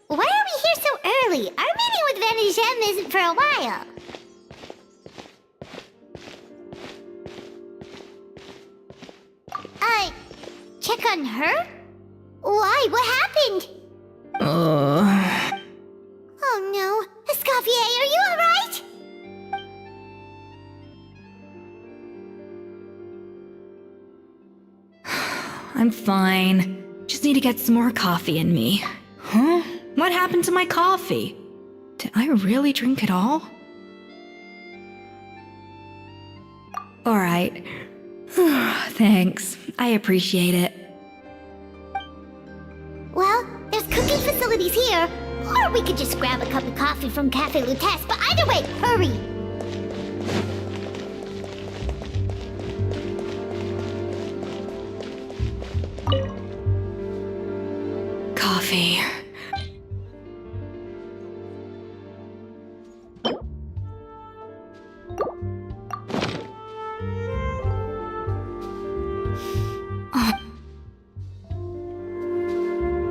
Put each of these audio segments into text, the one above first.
Why are we here so early? Our meeting with VOYNICHGUILD isn't for a while. Check on her? Why? What happened? Oh no. Escoffier, are you alright? I'm fine. Just need to get some more coffee in me. Huh? What happened to my coffee? Did I really drink it all? Alright. Thanks. I appreciate it. Well, there's cooking facilities here. Or we could just grab a cup of coffee from Cafe Lutece, but either way, hurry! Coffee.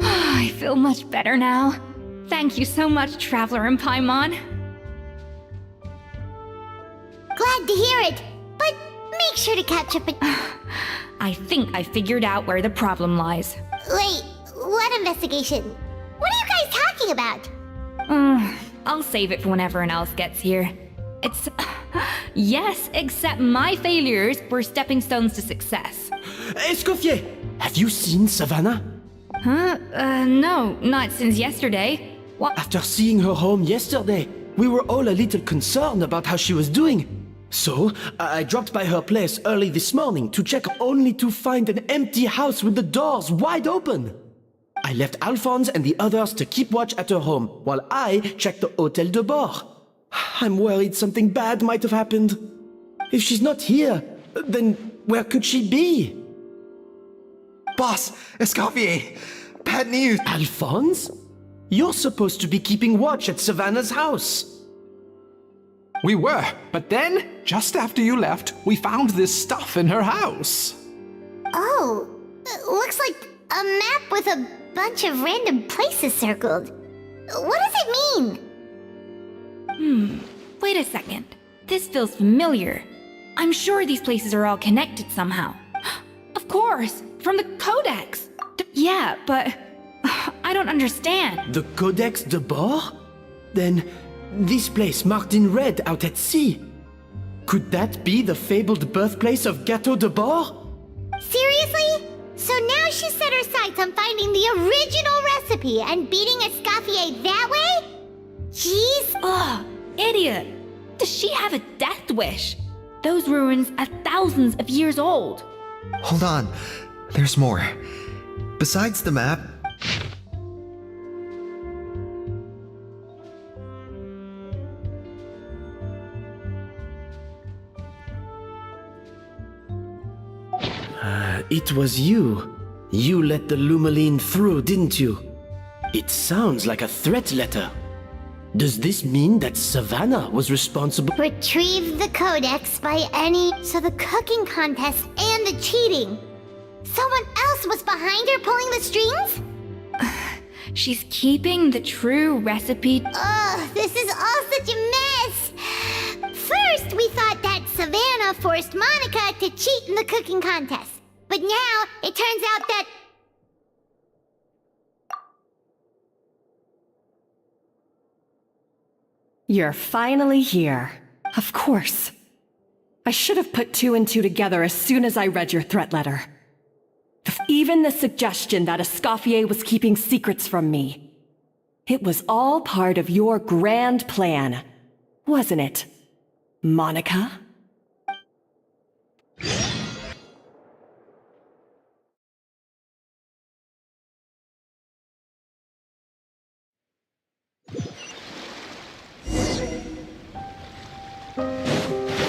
I feel much better now. Thank you so much, Traveler and Paimon. Glad to hear it, but make sure to catch up. I think I figured out where the problem lies. Wait, what investigation? What are you guys talking about? I'll save it for when everyone else gets here. It's... yes, except my failures were stepping stones to success. Escoffier, have you seen Savannah? Huh? No, not since yesterday. What? After seeing her home yesterday, we were all a little concerned about how she was doing. So, I dropped by her place early this morning to check, only to find an empty house with the doors wide open. I left Alphonse and the others to keep watch at her home, while I checked the Hôtel de Bord. I'm worried something bad might have happened. If she's not here, then where could she be? Boss, Escoffier, bad news. Alphonse? You're supposed to be keeping watch at Savannah's house. We were, but then, just after you left, we found this stuff in her house. Oh, it looks like a map with a bunch of random places circled. What does it mean? Wait a second. This feels familiar. I'm sure these places are all connected somehow. Of course, from the Codex. Yeah, but I don't understand. The Codex de Bord? Then, this place marked in red out at sea. Could that be the fabled birthplace of Gâteau de Bord? Seriously? So now she set her sights on finding the original recipe and beating Escoffier that way? Jeez. Ugh, idiot. Does she have a death wish? Those ruins are thousands of years old. Hold on, there's more. Besides the map... It was you. You let the Lumaline through, didn't you? It sounds like a threat letter. Does this mean that Savannah was responsible? Retrieve the Codex by any... So the cooking contest and the cheating. Someone else was behind her pulling the strings? She's keeping the true recipe. Ugh, this is all such a mess. First, we thought that Savannah forced Monica to cheat in the cooking contest. But now, it turns out that... You're finally here. Of course. I should have put two and two together as soon as I read your threat letter. Even the suggestion that Escoffier was keeping secrets from me. It was all part of your grand plan, wasn't it, Monica?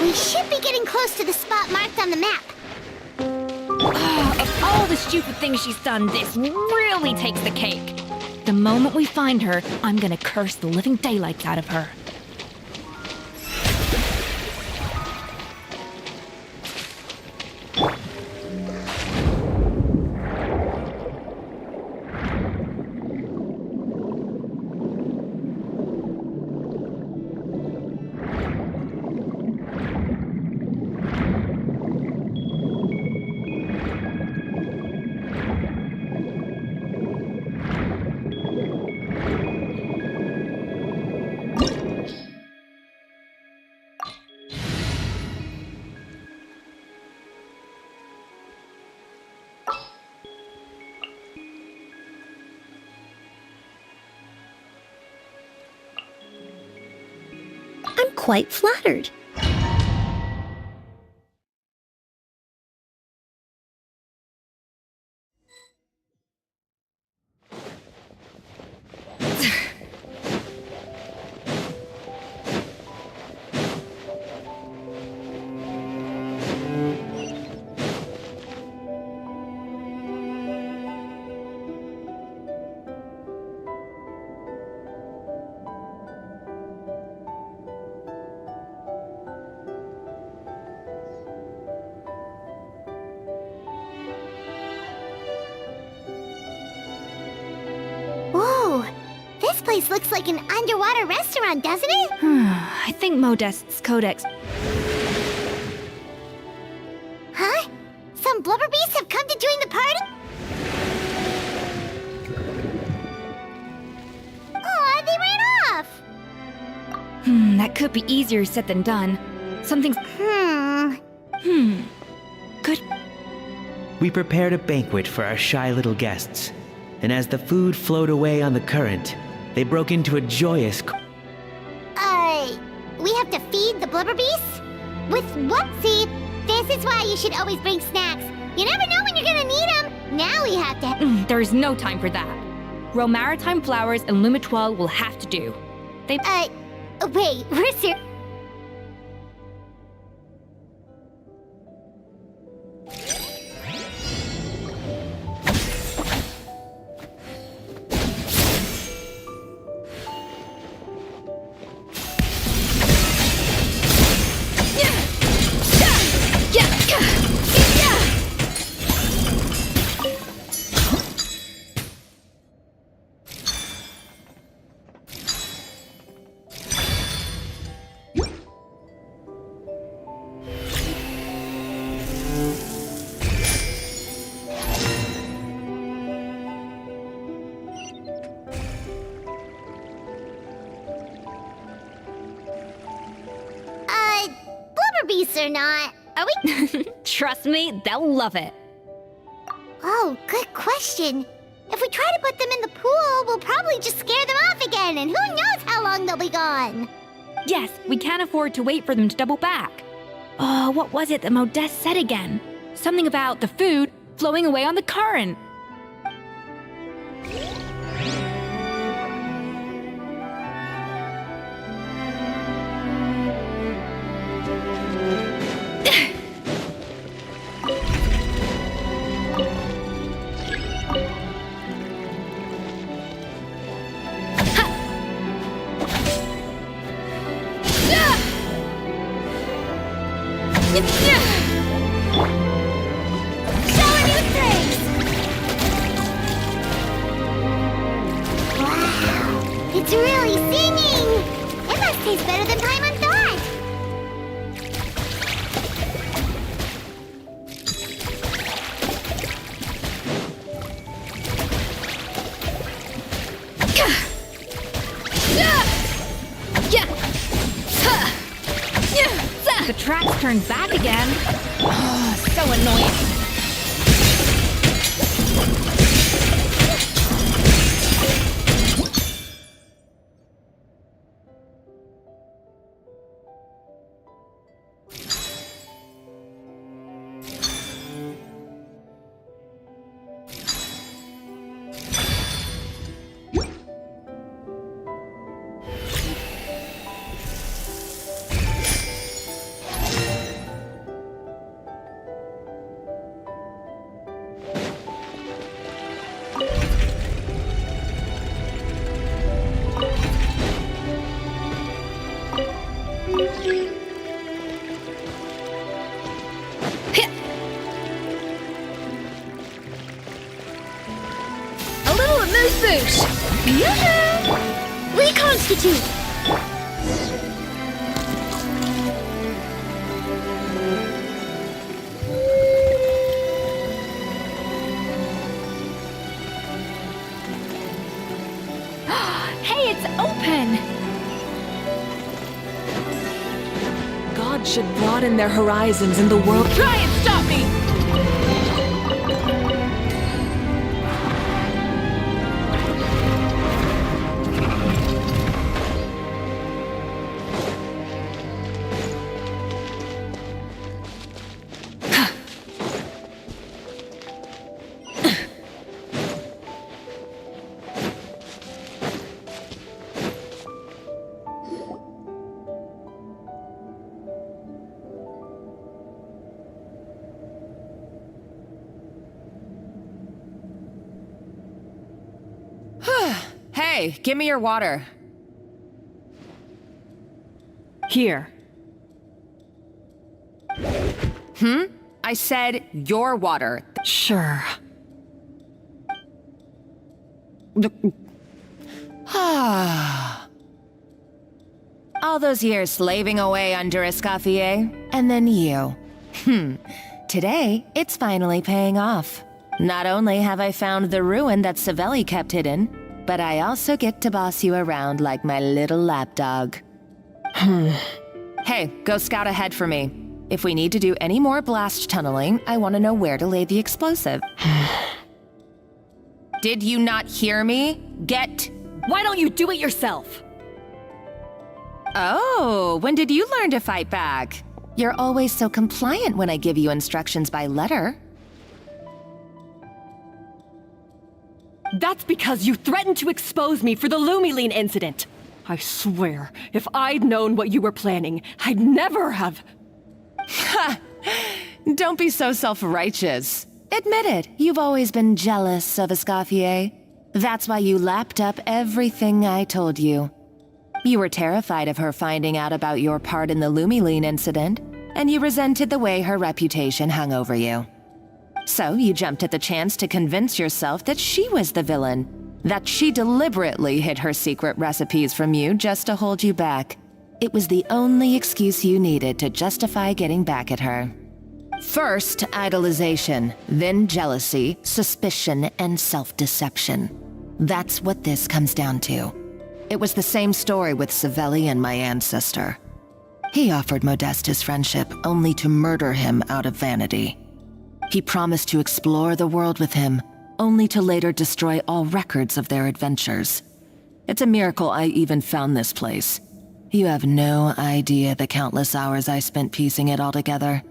We We should be getting close to the spot marked on the map. Of all the stupid things she's done, this really takes the cake. The moment we find her, I'm gonna curse the living daylights out of her. I'm quite flattered. Whoa! This place looks like an underwater restaurant, doesn't it? I think Modest's codex. Huh? Some blubber beasts have come to join the party? Aw, they ran off! That could be easier said than done. Something's. Good. We prepared a banquet for our shy little guests, and as the food flowed away on the current, they broke into a joyous. We have to feed the blubber beasts? With what? See, this is why you should always bring snacks. You never know when you're gonna need them. Now we have to. There's no time for that. Romaritime flowers and Lumitoile will have to do. They. Wait, we're serious. Beasts or not, are we? Trust me, they'll love it. Oh, good question. If we try to put them in the pool, we'll probably just scare them off again, and who knows how long they'll be gone. Yes, we can't afford to wait for them to double back. Oh, what was it that Modeste said again? Something about the food flowing away on the current. It's really singing! It must taste better than Paimon thought! The tracks turned back again. Oh, so annoying. Boosh! Yoo-hoo! Reconstitute! Hey, it's open! God should broaden their horizons in the world. Try and stop me! Hey, give me your water. Here. I said your water. Sure. All those years slaving away under Escoffier, and then you. Today, it's finally paying off. Not only have I found the ruin that Savelli kept hidden, but I also get to boss you around like my little lapdog. Hey, go scout ahead for me. If we need to do any more blast tunneling, I want to know where to lay the explosive. Did you not hear me? Why don't you do it yourself? Oh, when did you learn to fight back? You're always so compliant when I give you instructions by letter. That's because you threatened to expose me for the Lumiline incident. I swear, if I'd known what you were planning, I'd never have... Don't be so self-righteous. Admit it, you've always been jealous of Escoffier. That's why you lapped up everything I told you. You were terrified of her finding out about your part in the Lumiline incident, and you resented the way her reputation hung over you. So you jumped at the chance to convince yourself that she was the villain, that she deliberately hid her secret recipes from you just to hold you back. It was the only excuse you needed to justify getting back at her. First, idolization, then jealousy, suspicion, and self-deception. That's what this comes down to. It was the same story with Savelli and my ancestor. He offered Modeste his friendship only to murder him out of vanity. He promised to explore the world with him, only to later destroy all records of their adventures. It's a miracle I even found this place. You have no idea the countless hours I spent piecing it all together.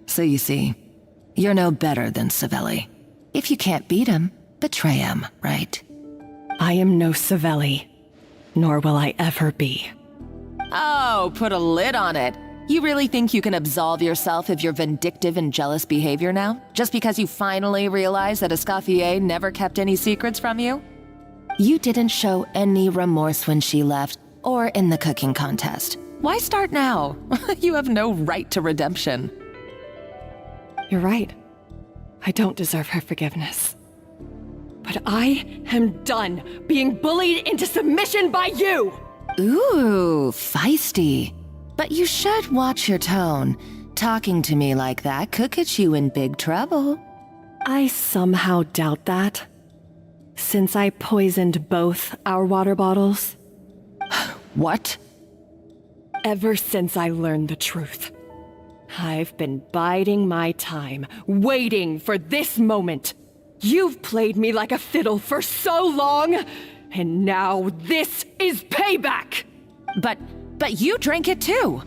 So you see, you're no better than Savelli. If you can't beat him, betray him, right? I am no Savelli, nor will I ever be. Oh, put a lid on it. You really think you can absolve yourself of your vindictive and jealous behavior now? Just because you finally realized that Escoffier never kept any secrets from you? You didn't show any remorse when she left, or in the cooking contest. Why start now? You have no right to redemption. You're right. I don't deserve her forgiveness. But I am done being bullied into submission by you! Ooh, feisty. But you should watch your tone. Talking to me like that could get you in big trouble. I somehow doubt that. Since I poisoned both our water bottles. What? Ever since I learned the truth, I've been biding my time, waiting for this moment. You've played me like a fiddle for so long, and now this is payback! But you drank it too!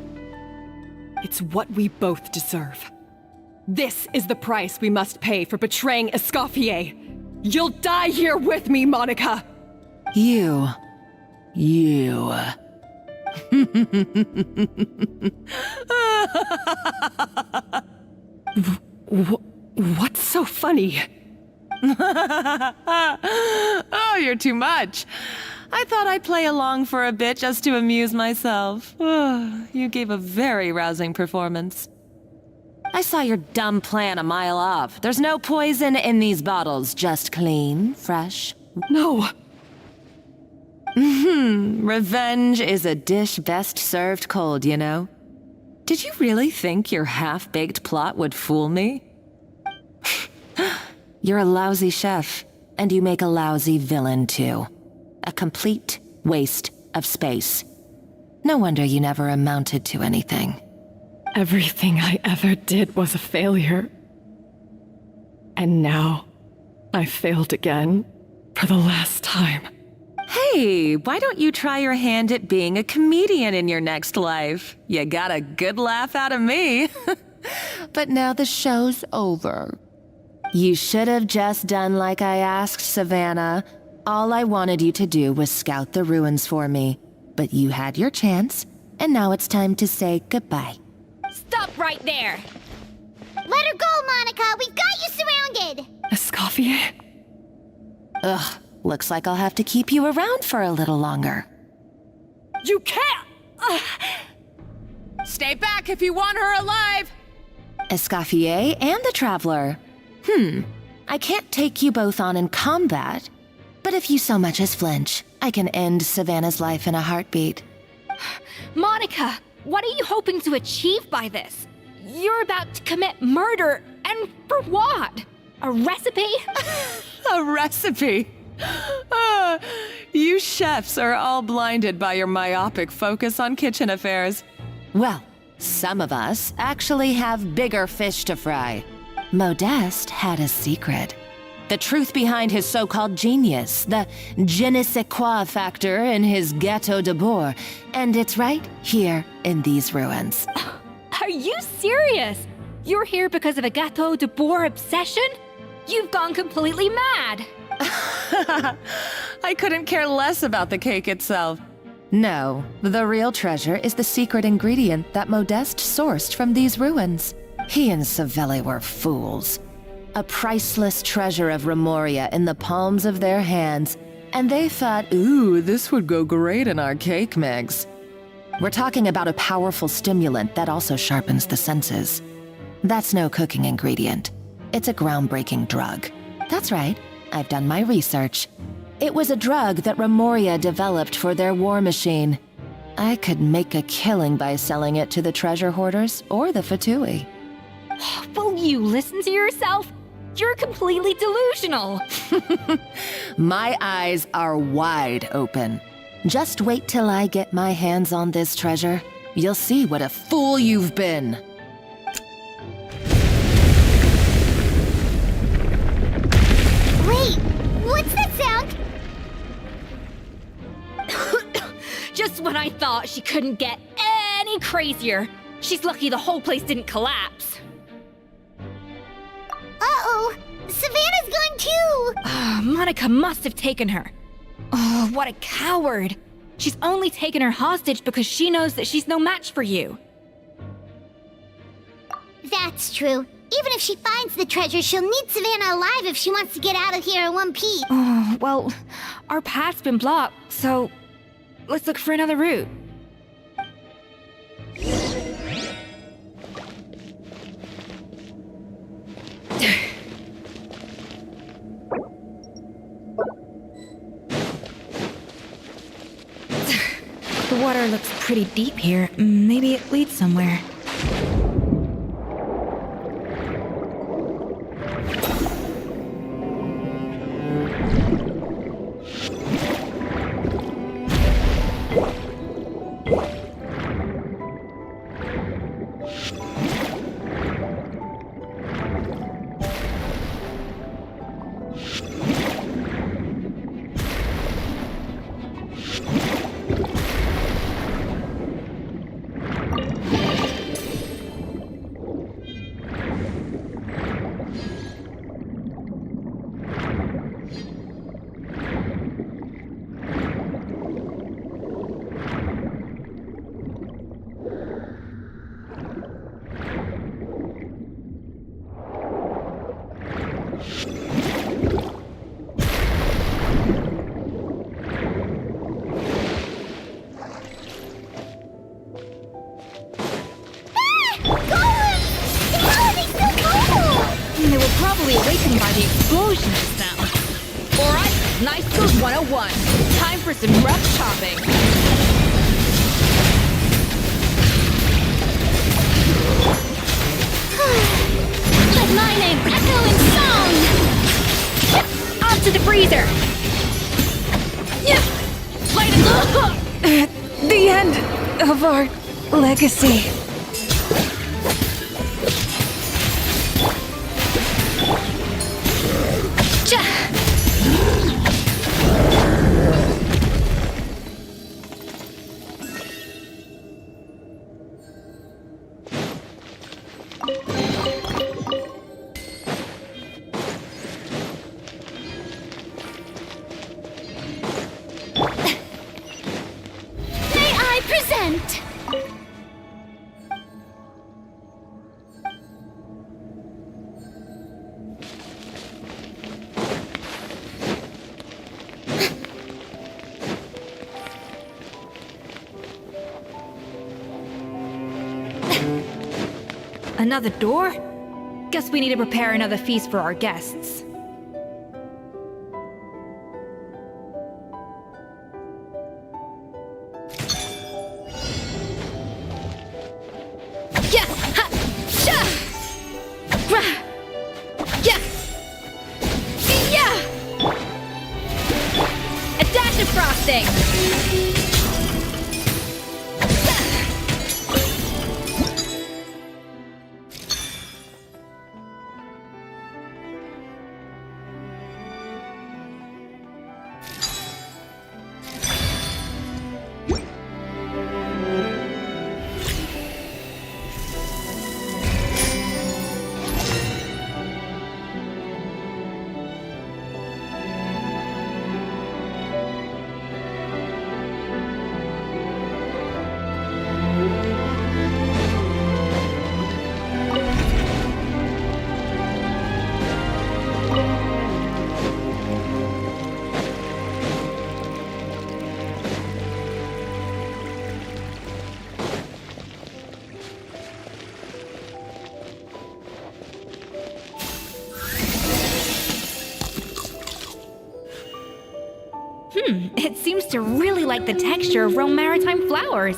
It's what we both deserve. This is the price we must pay for betraying Escoffier. You'll die here with me, Monica! You. What's so funny? Oh, you're too much. I thought I'd play along for a bit just to amuse myself. You gave a very rousing performance. I saw your dumb plan a mile off. There's no poison in these bottles, just clean, fresh. No! Revenge is a dish best served cold, you know? Did you really think your half-baked plot would fool me? You're a lousy chef, and you make a lousy villain too. A complete waste of space. No wonder you never amounted to anything. Everything I ever did was a failure. And now, I failed again, for the last time. Hey, why don't you try your hand at being a comedian in your next life? You got a good laugh out of me. But now the show's over. You should have just done like I asked, Savannah. All I wanted you to do was scout the ruins for me. But you had your chance, and now it's time to say goodbye. Stop right there! Let her go, Monica! We've got you surrounded! Escoffier? Ugh, looks like I'll have to keep you around for a little longer. You can't! Stay back if you want her alive! Escoffier and the Traveler. I can't take you both on in combat, but if you so much as flinch, I can end Savannah's life in a heartbeat. Monica, what are you hoping to achieve by this? You're about to commit murder, and for what? A recipe? A recipe? You chefs are all blinded by your myopic focus on kitchen affairs. Well, some of us actually have bigger fish to fry. Modeste had a secret. The truth behind his so-called genius, the je ne sais quoi factor in his Gâteau de Bourg, and it's right here in these ruins. Are you serious? You're here because of a Gâteau de Bourg obsession? You've gone completely mad! I couldn't care less about the cake itself. No, the real treasure is the secret ingredient that Modeste sourced from these ruins. He and Savelli were fools. A priceless treasure of Remoria in the palms of their hands, and they thought, ooh, this would go great in our cake mix. We're talking about a powerful stimulant that also sharpens the senses. That's no cooking ingredient. It's a groundbreaking drug. That's right, I've done my research. It was a drug that Remoria developed for their war machine. I could make a killing by selling it to the treasure hoarders or the Fatui. Will you listen to yourself? You're completely delusional. My eyes are wide open. Just wait till I get my hands on this treasure. You'll see what a fool you've been. Wait, what's that sound? Just when I thought she couldn't get any crazier. She's lucky the whole place didn't collapse. Uh-oh, Savannah's gone too! Monica must have taken her. Oh, what a coward. She's only taken her hostage because she knows that she's no match for you. That's true. Even if she finds the treasure, she'll need Savannah alive if she wants to get out of here in one piece. Oh, well, our path's been blocked, so let's look for another route. The water looks pretty deep here. Maybe it leads somewhere. by the explosion just now. Alright, Nice Skills 101. Time for some rough chopping. Let my name echo in song! Off to the freezer! Light it up! The end of our legacy. May I present? Another door? Guess we need to prepare another feast for our guests. Yeah! Ha! Sha! Rah! Yeah! Yeah! A dash of frosting! It seems to really like the texture of Rome maritime flowers.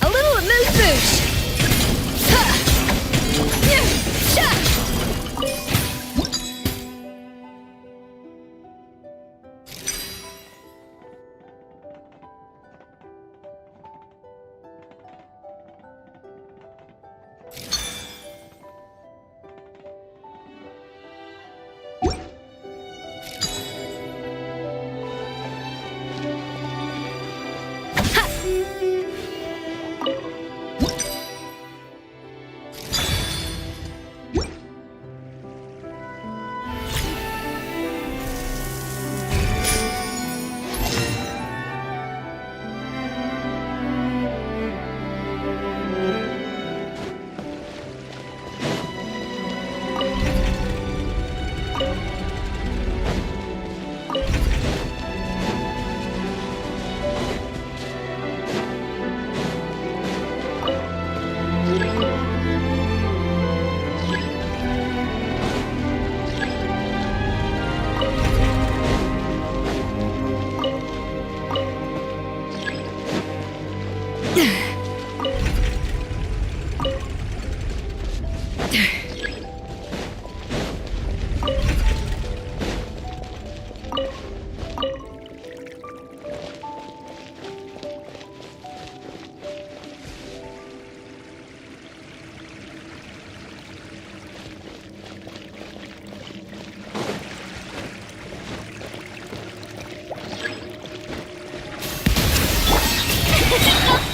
A little amuse-bouche!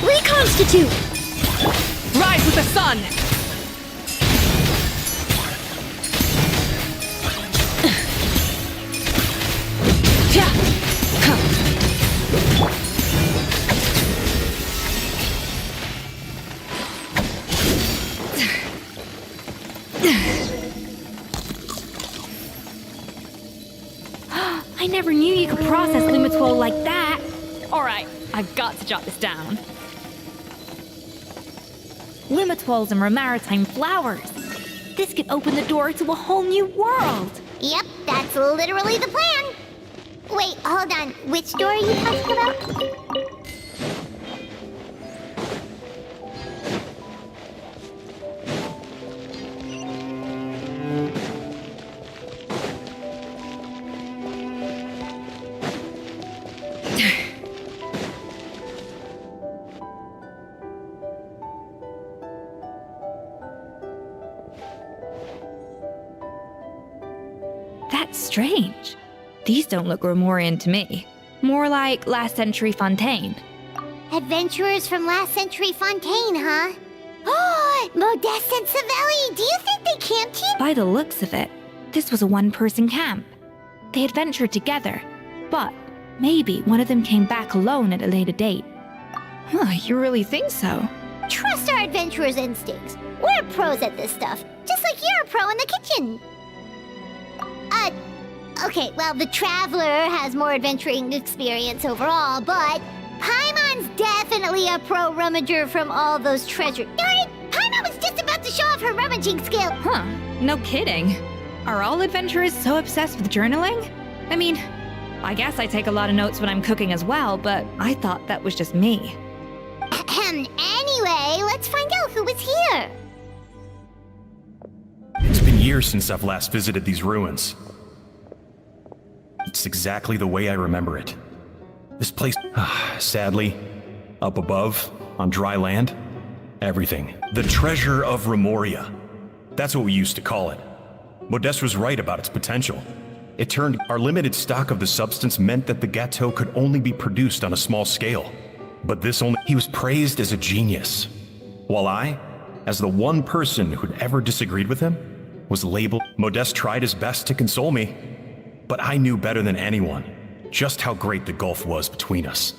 Reconstitute! Rise with the sun! I never knew you could process Lumitwol like that. Alright, I've got to jot this down. Lumitwols and maritime flowers. This could open the door to a whole new world. Yep, that's literally the plan. Wait, hold on. Which door are you talking about? That's strange. These don't look Romorian to me. More like last century Fontaine. Adventurers from last century Fontaine, huh? Oh, Modeste and Savelli, do you think they camped here? By the looks of it, this was a one-person camp. They adventured together, but maybe one of them came back alone at a later date. Huh, you really think so? Trust our adventurers' instincts. We're pros at this stuff, just like you're a pro in the kitchen. Okay, well, the Traveler has more adventuring experience overall, but Paimon's definitely a pro rummager from all those treasures. Darn it! Paimon was just about to show off her rummaging skill. Huh, no kidding. Are all adventurers so obsessed with journaling? I mean, I guess I take a lot of notes when I'm cooking as well, but I thought that was just me. Anyway, let's find out who was here. It's been years since I've last visited these ruins. It's exactly the way I remember it. This place, sadly, up above, on dry land, everything. The treasure of Remoria. That's what we used to call it. Modeste was right about its potential. It turned our limited stock of the substance meant that the gâteau could only be produced on a small scale. But he was praised as a genius. While I, as the one person who'd ever disagreed with him, was labeled. Modeste tried his best to console me, but I knew better than anyone just how great the gulf was between us.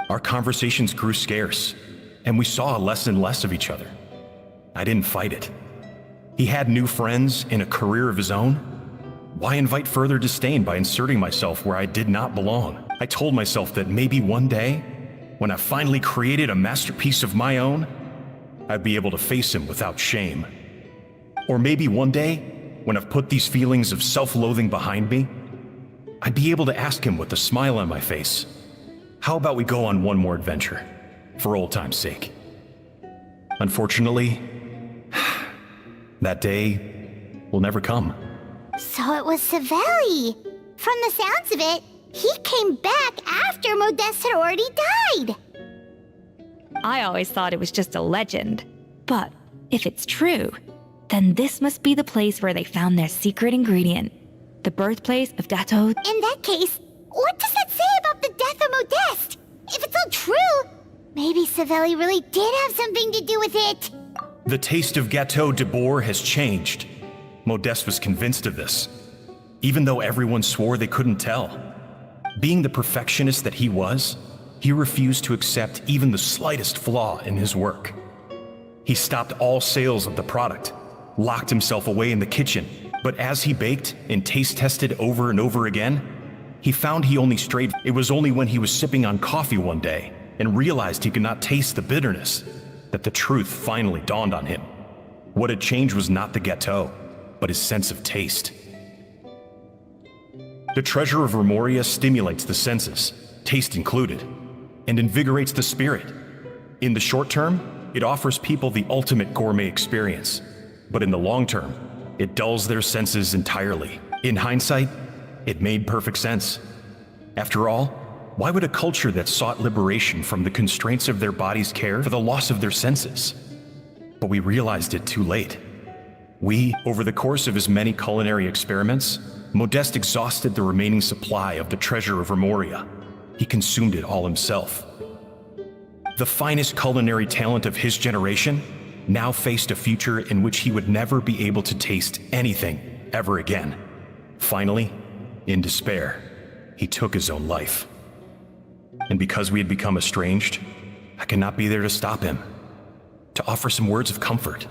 Our conversations grew scarce, and we saw less and less of each other. I didn't fight it. He had new friends and a career of his own. Why invite further disdain by inserting myself where I did not belong? I told myself that maybe one day, when I finally created a masterpiece of my own, I'd be able to face him without shame. Or maybe one day, when I've put these feelings of self-loathing behind me, I'd be able to ask him with a smile on my face, how about we go on one more adventure, for old time's sake? Unfortunately, that day will never come. So it was Savelli. From the sounds of it, he came back after Modeste had already died. I always thought it was just a legend. But if it's true, then this must be the place where they found their secret ingredient. The birthplace of Dato. In that case, what does that say about the death of Modeste? If it's all true, maybe Savelli really did have something to do with it. The taste of Gâteau de Bourg has changed. Modeste was convinced of this, even though everyone swore they couldn't tell. Being the perfectionist that he was, he refused to accept even the slightest flaw in his work. He stopped all sales of the product, locked himself away in the kitchen, but as he baked and taste tested over and over again, he found he only strayed. It was only when he was sipping on coffee one day and realized he could not taste the bitterness that the truth finally dawned on him. What had changed was not the gâteau, but his sense of taste. The treasure of Remoria stimulates the senses, taste included, and invigorates the spirit. In the short term, it offers people the ultimate gourmet experience, but in the long term, it dulls their senses entirely. In hindsight, it made perfect sense. After all, why would a culture that sought liberation from the constraints of their bodies care for the loss of their senses? But we realized it too late. Over the course of his many culinary experiments, Modeste exhausted the remaining supply of the treasure of Remoria. He consumed it all himself. The finest culinary talent of his generation now faced a future in which he would never be able to taste anything ever again. Finally, in despair, he took his own life. And because we had become estranged, I could not be there to stop him, to offer some words of comfort,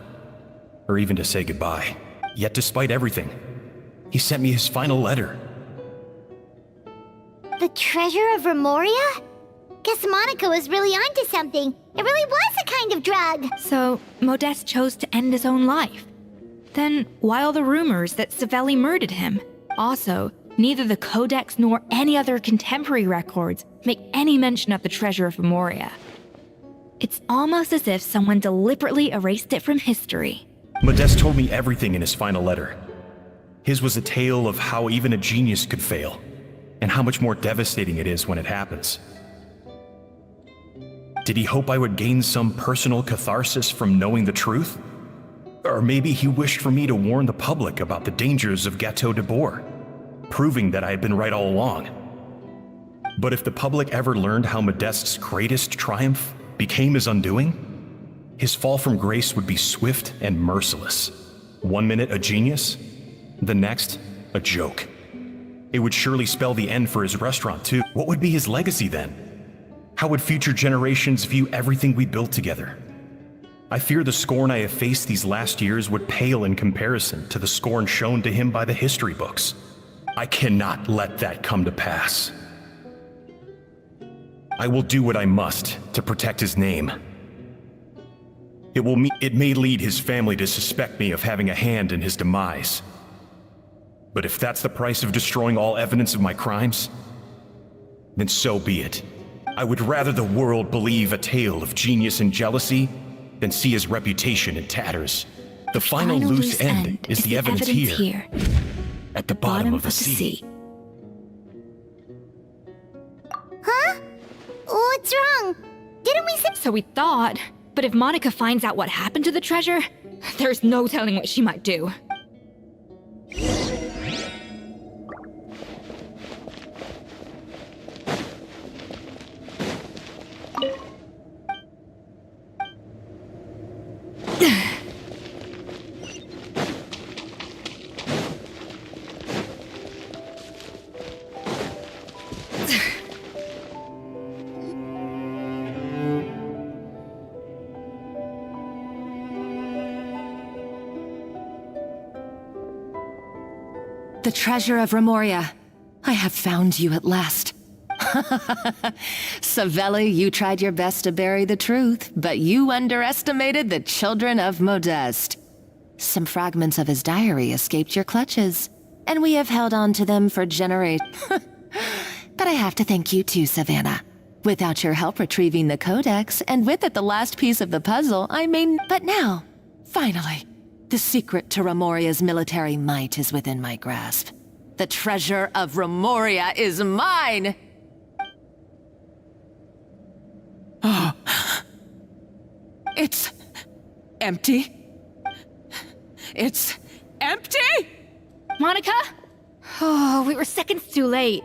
or even to say goodbye. Yet despite everything, he sent me his final letter. The treasure of Remoria? Guess Monica was really onto something. It really was a kind of drug. So, Modeste chose to end his own life. Then, why all the rumors that Savelli murdered him? Also, neither the Codex nor any other contemporary records make any mention of the treasure of Remoria. It's almost as if someone deliberately erased it from history. Modeste told me everything in his final letter. His was a tale of how even a genius could fail, and how much more devastating it is when it happens. Did he hope I would gain some personal catharsis from knowing the truth? Or maybe he wished for me to warn the public about the dangers of Gâteau de Bourg, proving that I had been right all along. But if the public ever learned how Modeste's greatest triumph became his undoing, his fall from grace would be swift and merciless. 1 minute a genius, the next a joke. It would surely spell the end for his restaurant too. What would be his legacy then? How would future generations view everything we built together? I fear the scorn I have faced these last years would pale in comparison to the scorn shown to him by the history books. I cannot let that come to pass. I will do what I must to protect his name. It may lead his family to suspect me of having a hand in his demise. But if that's the price of destroying all evidence of my crimes, then so be it. I would rather the world believe a tale of genius and jealousy than see his reputation in tatters. The final loose end is the evidence here, at the bottom of the sea. Huh? What's wrong? Didn't we say— So we thought, but if Monica finds out what happened to the treasure, there's no telling what she might do. The treasure of Remoria. I have found you at last. Savelli, you tried your best to bury the truth, but you underestimated the children of Modeste. Some fragments of his diary escaped your clutches, and we have held on to them for generations. But I have to thank you too, Savannah. Without your help retrieving the Codex, and with it the last piece of the puzzle, But now, finally, the secret to Remoria's military might is within my grasp. The treasure of Remoria is mine! Oh. It's empty. It's empty? Monica? Oh, we were seconds too late.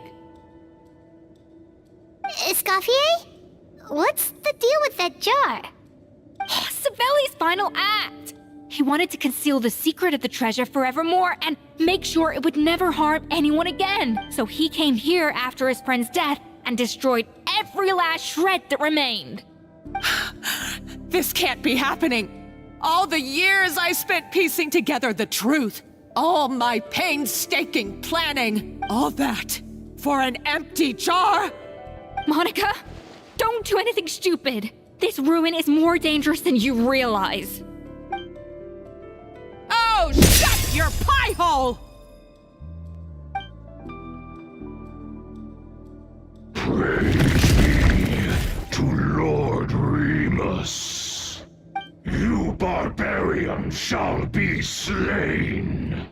Escoffier? What's the deal with that jar? Oh, Savelli's final act! He wanted to conceal the secret of the treasure forevermore and make sure it would never harm anyone again. So he came here after his friend's death and destroyed every last shred that remained. This can't be happening. All the years I spent piecing together the truth, all my painstaking planning, all that for an empty jar? Monica, don't do anything stupid. This ruin is more dangerous than you realize. Oh, shut your pie hole! Praise be to Lord Remus. You barbarian shall be slain.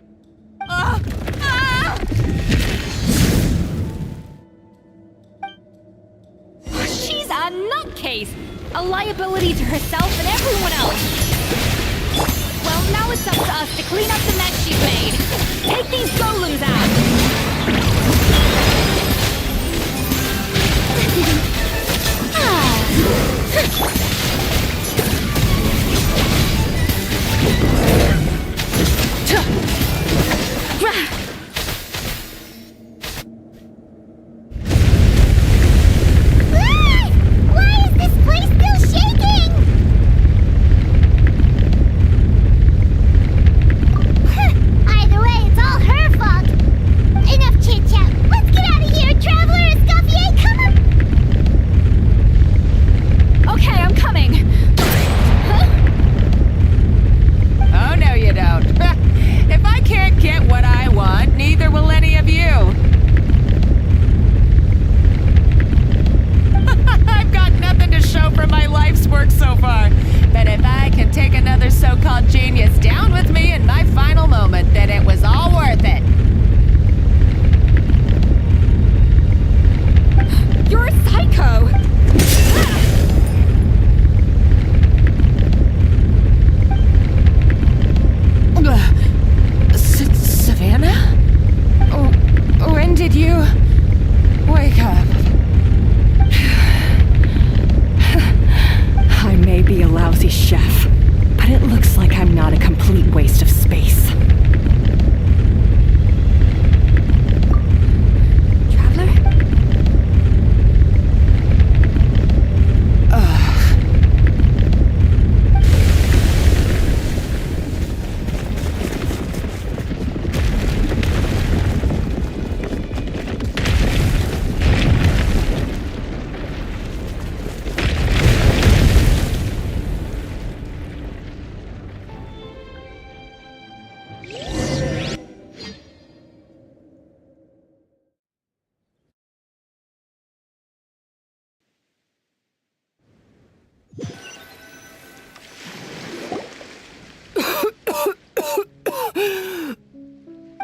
She's a nutcase! A liability to herself and everyone else! Well, now it's up to us to clean up the mess she's made. Take these golems out! Why is this place still shaking? Either way, it's all her fault.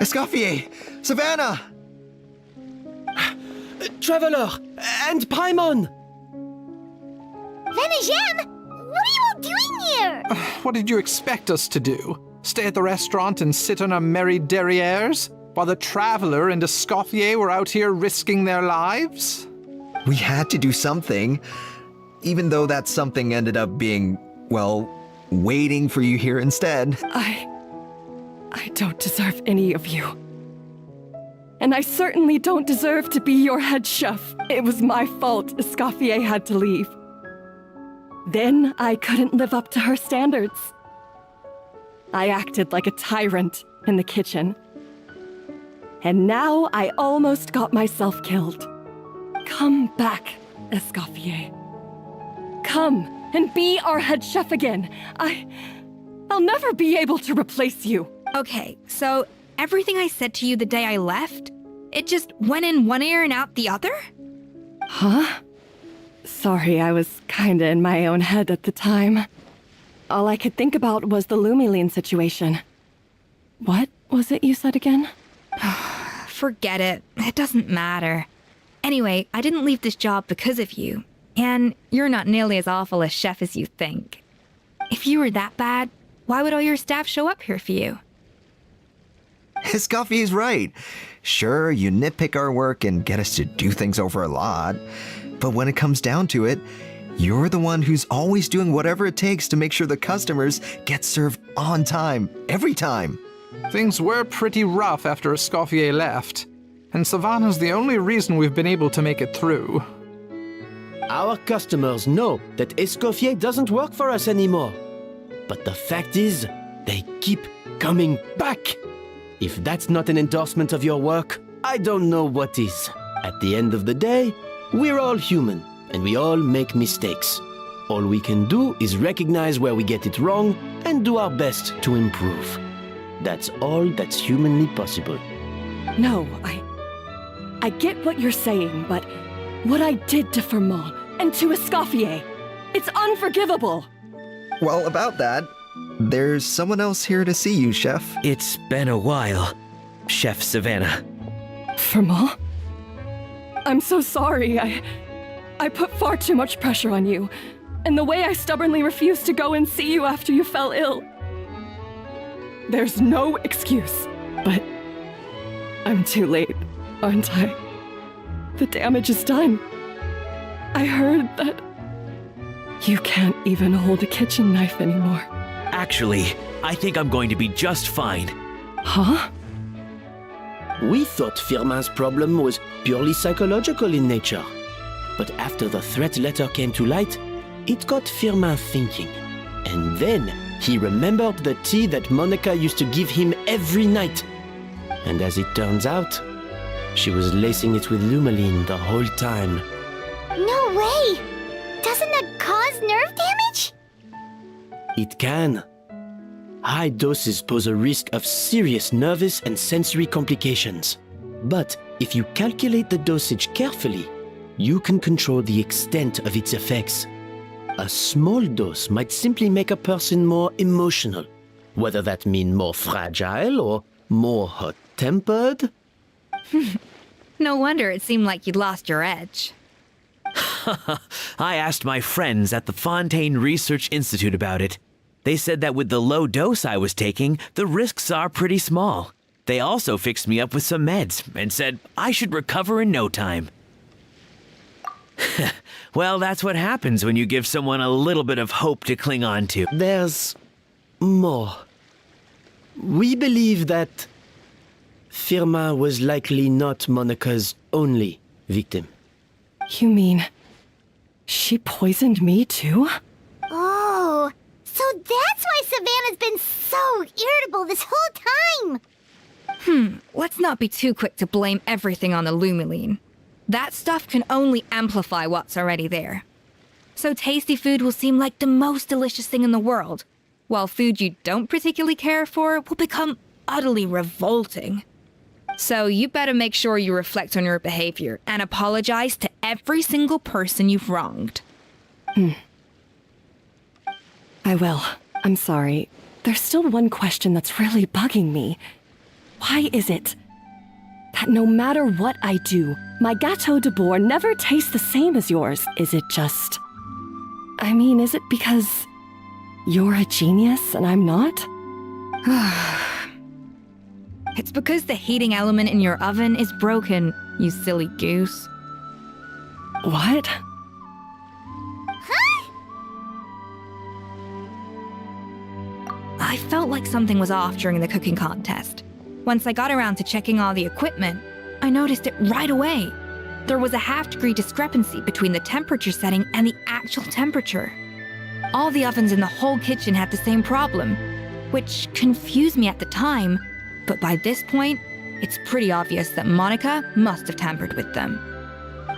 Escoffier! Savannah! Traveler! And Paimon! VOYNICHGUILD, what are you all doing here? What did you expect us to do? Stay at the restaurant and sit on our merry derrieres? While the Traveler and Escoffier were out here risking their lives? We had to do something. Even though that something ended up being, well, waiting for you here instead. I don't deserve any of you. And I certainly don't deserve to be your head chef. It was my fault Escoffier had to leave. Then I couldn't live up to her standards. I acted like a tyrant in the kitchen. And now I almost got myself killed. Come back, Escoffier. Come and be our head chef again. I'll never be able to replace you. Okay, so everything I said to you the day I left, it just went in one ear and out the other? Huh? Sorry, I was kinda in my own head at the time. All I could think about was the Lumiline situation. What was it you said again? Forget it. It doesn't matter. Anyway, I didn't leave this job because of you. And you're not nearly as awful a chef as you think. If you were that bad, why would all your staff show up here for you? Escoffier's right. Sure, you nitpick our work and get us to do things over a lot. But when it comes down to it, you're the one who's always doing whatever it takes to make sure the customers get served on time, every time. Things were pretty rough after Escoffier left, and Savannah's the only reason we've been able to make it through. Our customers know that Escoffier doesn't work for us anymore. But the fact is, they keep coming back. If that's not an endorsement of your work, I don't know what is. At the end of the day, we're all human, and we all make mistakes. All we can do is recognize where we get it wrong and do our best to improve. That's all that's humanly possible. No, I get what you're saying, but what I did to Firmont and to Escoffier, it's unforgivable. Well, about that, there's someone else here to see you, Chef. It's been a while, Chef Savannah. Firmont? I'm so sorry. I put far too much pressure on you, and the way I stubbornly refused to go and see you after you fell ill. There's no excuse, but I'm too late, aren't I? The damage is done. I heard that you can't even hold a kitchen knife anymore. Actually, I think I'm going to be just fine. Huh? We thought Firmin's problem was purely psychological in nature. But after the threat letter came to light, it got Firmin thinking. And then he remembered the tea that Monica used to give him every night. And as it turns out, she was lacing it with Lumiline the whole time. No way! Doesn't that cause nerve damage? It can. High doses pose a risk of serious nervous and sensory complications. But if you calculate the dosage carefully, you can control the extent of its effects. A small dose might simply make a person more emotional, whether that means more fragile or more hot-tempered. No wonder it seemed like you'd lost your edge. I asked my friends at the Fontaine Research Institute about it. They said that with the low dose I was taking, the risks are pretty small. They also fixed me up with some meds and said I should recover in no time. Well, that's what happens when you give someone a little bit of hope to cling on to. There's more. We believe that Firmin was likely not Monica's only victim. You mean she poisoned me too? Oh, so that's why Savannah's been so irritable this whole time! Let's not be too quick to blame everything on the Lumiline. That stuff can only amplify what's already there. So tasty food will seem like the most delicious thing in the world, while food you don't particularly care for will become utterly revolting. So you better make sure you reflect on your behavior and apologize to every single person you've wronged. I will. I'm sorry. There's still one question that's really bugging me. Why is it that no matter what I do, my gâteau de bois never tastes the same as yours? Is it just... I mean, is it because you're a genius and I'm not? It's because the heating element in your oven is broken, you silly goose. What? I felt like something was off during the cooking contest. Once I got around to checking all the equipment, I noticed it right away. There was a half-degree discrepancy between the temperature setting and the actual temperature. All the ovens in the whole kitchen had the same problem, which confused me at the time, but by this point, it's pretty obvious that Monica must have tampered with them.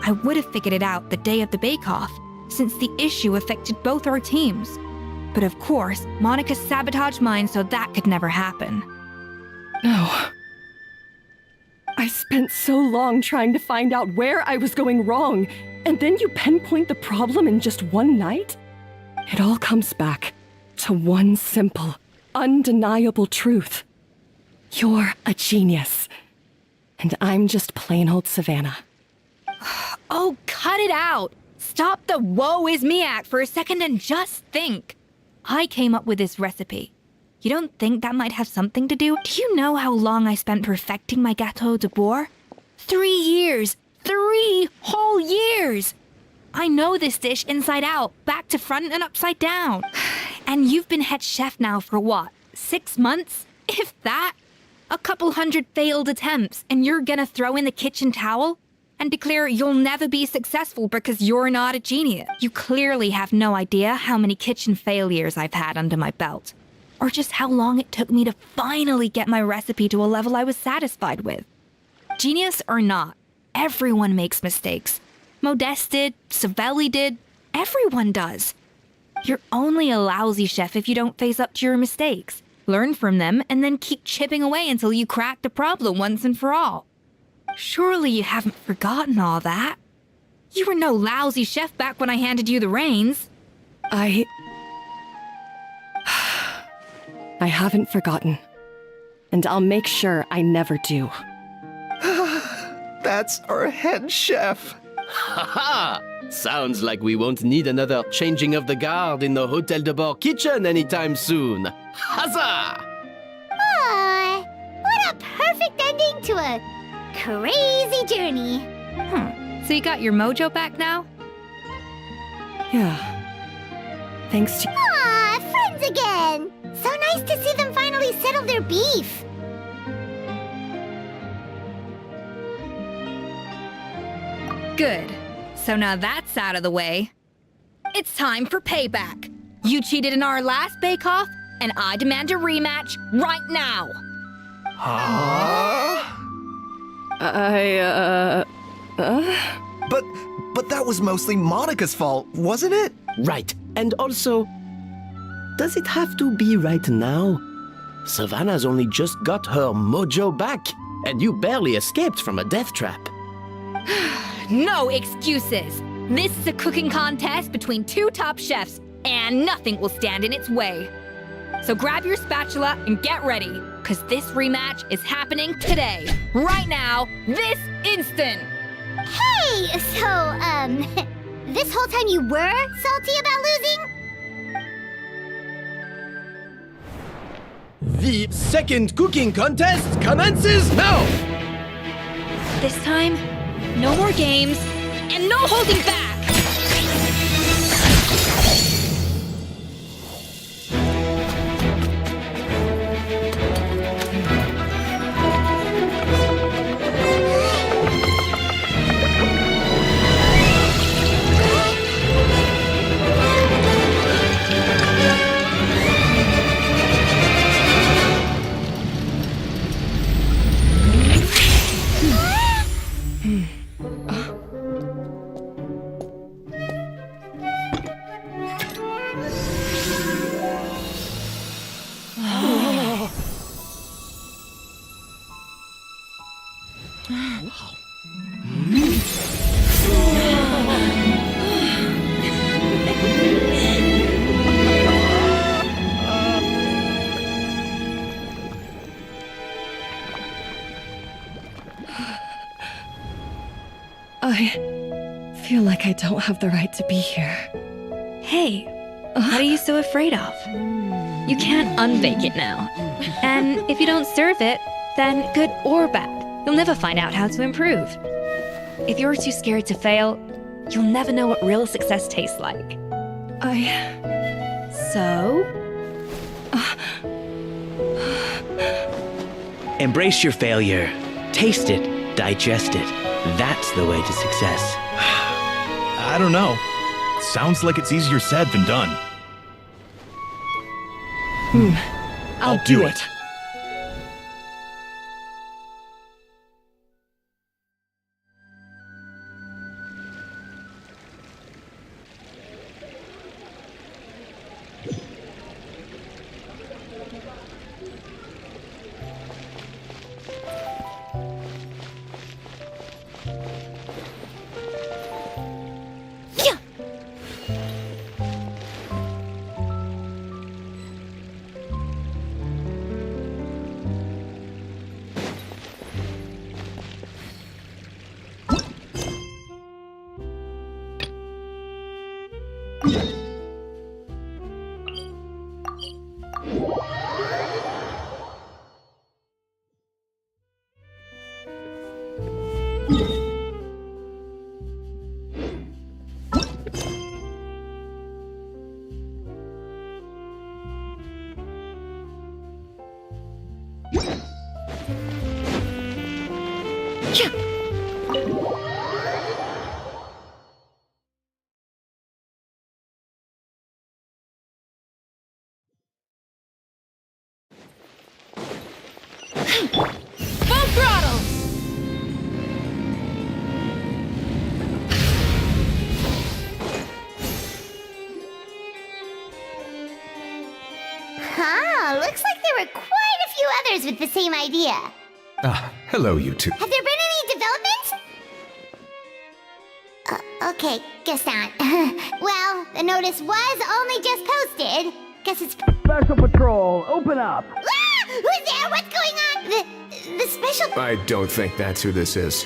I would have figured it out the day of the bake-off, since the issue affected both our teams. But of course, Monica sabotaged mine so that could never happen. No. I spent so long trying to find out where I was going wrong, and then you pinpoint the problem in just one night? It all comes back to one simple, undeniable truth. You're a genius, and I'm just plain old Savannah. Oh, cut it out! Stop the woe is me act for a second and just think. I came up with this recipe. You don't think that might have something to do? Do you know how long I spent perfecting my gâteau de bois? 3 years! 3 whole years! I know this dish inside out, back to front and upside down. And you've been head chef now for what, 6 months? If that? A couple hundred failed attempts, and you're gonna throw in the kitchen towel? And declare you'll never be successful because you're not a genius. You clearly have no idea how many kitchen failures I've had under my belt. Or just how long it took me to finally get my recipe to a level I was satisfied with. Genius or not, everyone makes mistakes. Modeste did, Savelli did, everyone does. You're only a lousy chef if you don't face up to your mistakes, learn from them, and then keep chipping away until you crack the problem once and for all. Surely you haven't forgotten all that. You were no lousy chef back when I handed you the reins. I haven't forgotten. And I'll make sure I never do. That's our head chef. Haha! Sounds like we won't need another changing of the guard in the Hotel de Bord kitchen anytime soon. Huzzah! Aw, what a perfect ending to a crazy journey. So you got your mojo back now? Yeah. Thanks to... Aw, friends again! So nice to see them finally settle their beef. Good. So now that's out of the way. It's time for payback. You cheated in our last bake-off, and I demand a rematch right now. But that was mostly Monica's fault, wasn't it? Right. And also, does it have to be right now? Savannah's only just got her mojo back, and you barely escaped from a death trap. No excuses. This is a cooking contest between 2 top chefs, and nothing will stand in its way. So grab your spatula and get ready, because this rematch is happening today, right now, this instant. Hey, so, this whole time you were salty about losing? The second cooking contest commences now! This time, no more games, and no holding back! I feel like I don't have the right to be here. Hey, what are you so afraid of? You can't unbake it now. And if you don't serve it, then good or bad, you'll never find out how to improve. If you're too scared to fail, you'll never know what real success tastes like. So? Embrace your failure. Taste it. Digest it. That's the way to success. I don't know. Sounds like it's easier said than done. I'll do it. Full throttle! Huh, looks like there were quite a few others with the same idea. Hello, you two. Have there been any developments? Okay, guess not. Well, the notice was only just posted. Guess it's... Special Patrol, open up! Ah! Who's there? What's going on? The special... I don't think that's who this is.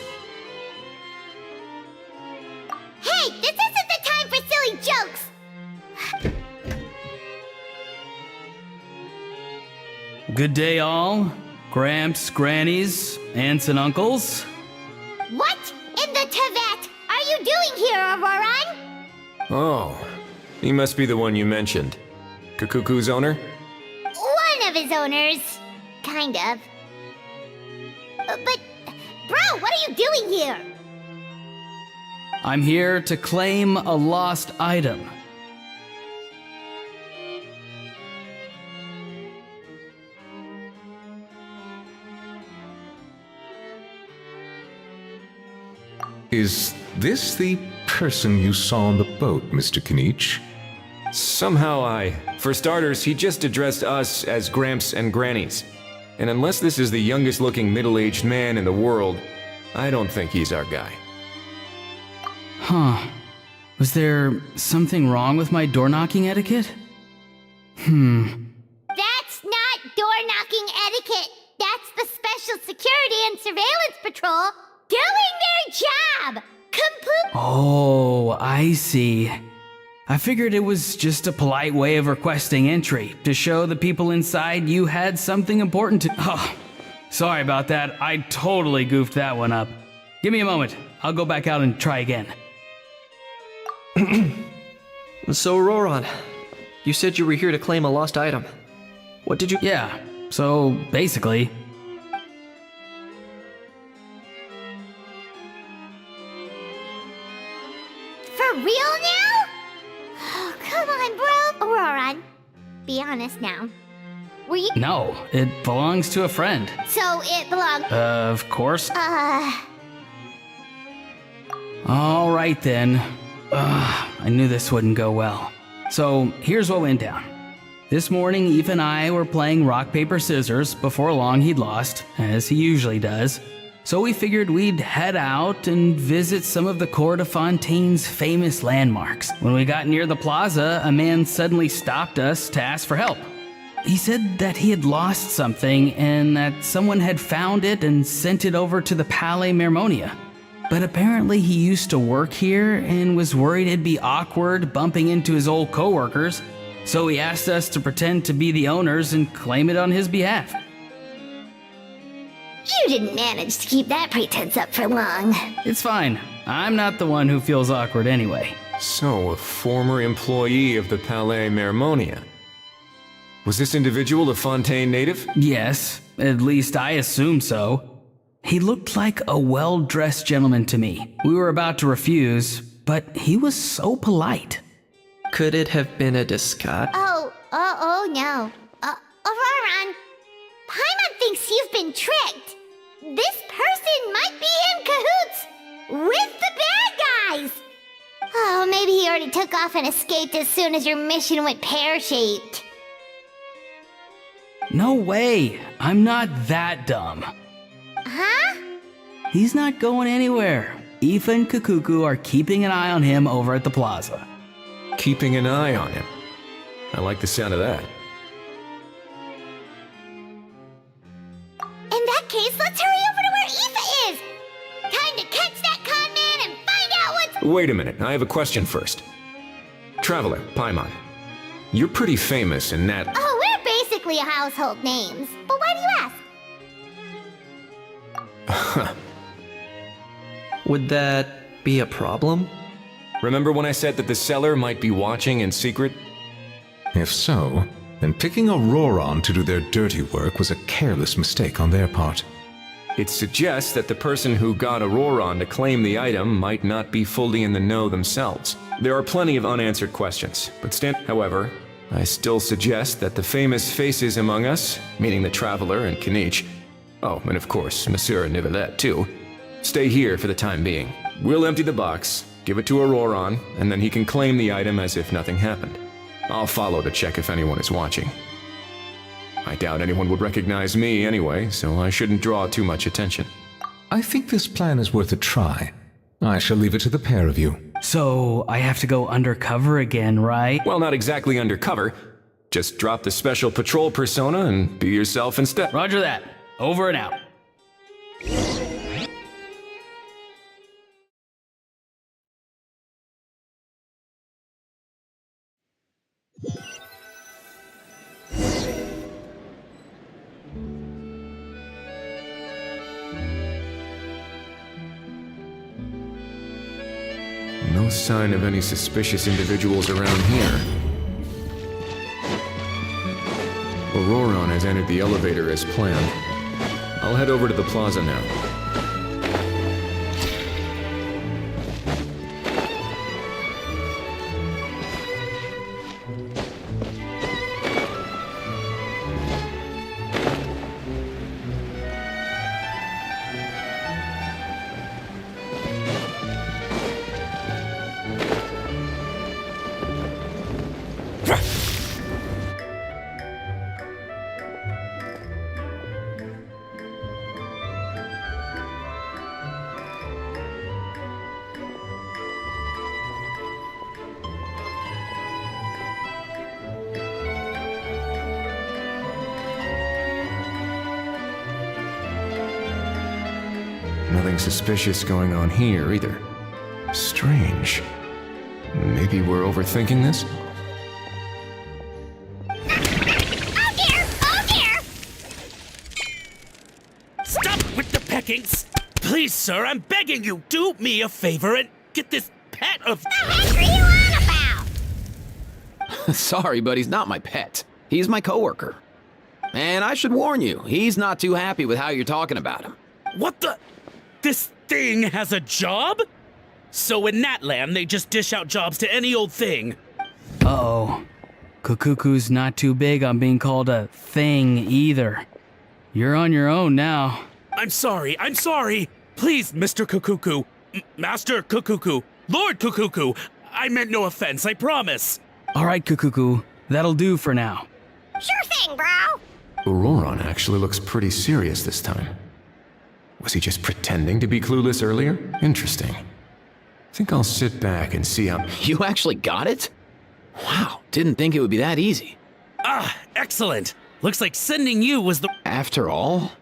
Hey, this isn't the time for silly jokes! Good day, all. Gramps, grannies, aunts, and uncles. What in the Tevet are you doing here, Auroran? Oh, he must be the one you mentioned. Kukuku's owner? One of his owners. Kind of. But, bro, what are you doing here? I'm here to claim a lost item. Is this the person you saw on the boat, Mr. Kinich? Somehow for starters, he just addressed us as Gramps and Grannies. And unless this is the youngest looking middle-aged man in the world, I don't think he's our guy. Huh. Was there something wrong with my door-knocking etiquette? That's not door-knocking etiquette. That's the Special Security and Surveillance Patrol doing their job! Oh, I see. I figured it was just a polite way of requesting entry, to show the people inside you had something important to... Oh, sorry about that. I totally goofed that one up. Give me a moment. I'll go back out and try again. So, Roran, you said you were here to claim a lost item. What did you... Yeah, so basically... For real now? Oh, come on, bro. Auroran, be honest now. Were you... No, it belongs to a friend. So it belonged... Of course. All right then. I knew this wouldn't go well. So here's what went down. This morning, Eve and I were playing rock, paper, scissors. Before long, he'd lost, as he usually does. So we figured we'd head out and visit some of the Cour de Fontaine's famous landmarks. When we got near the plaza, a man suddenly stopped us to ask for help. He said that he had lost something and that someone had found it and sent it over to the Palais Mermonia. but apparently he used to work here and was worried it'd be awkward bumping into his old coworkers, so he asked us to pretend to be the owners and claim it on his behalf. You didn't manage to keep that pretense up for long. It's fine. I'm not the one who feels awkward anyway. So, a former employee of the Palais Mermonia. Was this individual a Fontaine native? Yes, at least I assume so. He looked like a well-dressed gentleman to me. We were about to refuse, but he was so polite. Could it have been a disguise? Oh no. Auroran, Paimon thinks you've been tricked. This person might be in cahoots with the bad guys. Oh, maybe he already took off and escaped as soon as your mission went pear-shaped. No way. I'm not that dumb. Huh? He's not going anywhere. Aoife and Kukuku are keeping an eye on him over at the plaza. Keeping an eye on him. I like the sound of that. In that case, let's hurry over to where Aoife is! Time to catch that con man and find out what's— Wait a minute, I have a question first. Traveler, Paimon. You're pretty famous in that— Oh, we're basically household names. But why do you ask? Would that be a problem? Remember when I said that the seller might be watching in secret? If so, then picking Auroran to do their dirty work was a careless mistake on their part. It suggests that the person who got Auroran to claim the item might not be fully in the know themselves. There are plenty of unanswered questions, but however, I still suggest that the famous faces among us, meaning the Traveler and Kinich, oh, and of course, Monsieur Nivelette too, stay here for the time being. We'll empty the box, give it to Auroran, and then he can claim the item as if nothing happened. I'll follow to check if anyone is watching. I doubt anyone would recognize me anyway, so I shouldn't draw too much attention. I think this plan is worth a try. I shall leave it to the pair of you. So, I have to go undercover again, right? Well, not exactly undercover. Just drop the special patrol persona and be yourself instead. Roger that. Over and out. No sign of any suspicious individuals around here. Auroran has entered the elevator as planned. I'll head over to the plaza now. Nothing suspicious going on here, either. Strange. Maybe we're overthinking this? Oh dear! Oh dear! Stop with the peckings! Please, sir, I'm begging you, do me a favor and get this pet of— The heck are you on about? Sorry, but he's not my pet. He's my coworker. And I should warn you, he's not too happy with how you're talking about him. What the— This thing has a job? So in that land, they just dish out jobs to any old thing. Uh-oh. Kukuku's not too big on being called a thing either. You're on your own now. I'm sorry. Please, Mr. Kukuku. Master Kukuku. Lord Kukuku. I meant no offense, I promise. All right, Kukuku. That'll do for now. Sure thing, bro. Auroran actually looks pretty serious this time. Was he just pretending to be clueless earlier? Interesting. Think I'll sit back and see how— You actually got it? Wow, didn't think it would be that easy. Ah, excellent. Looks like sending you was the— After all?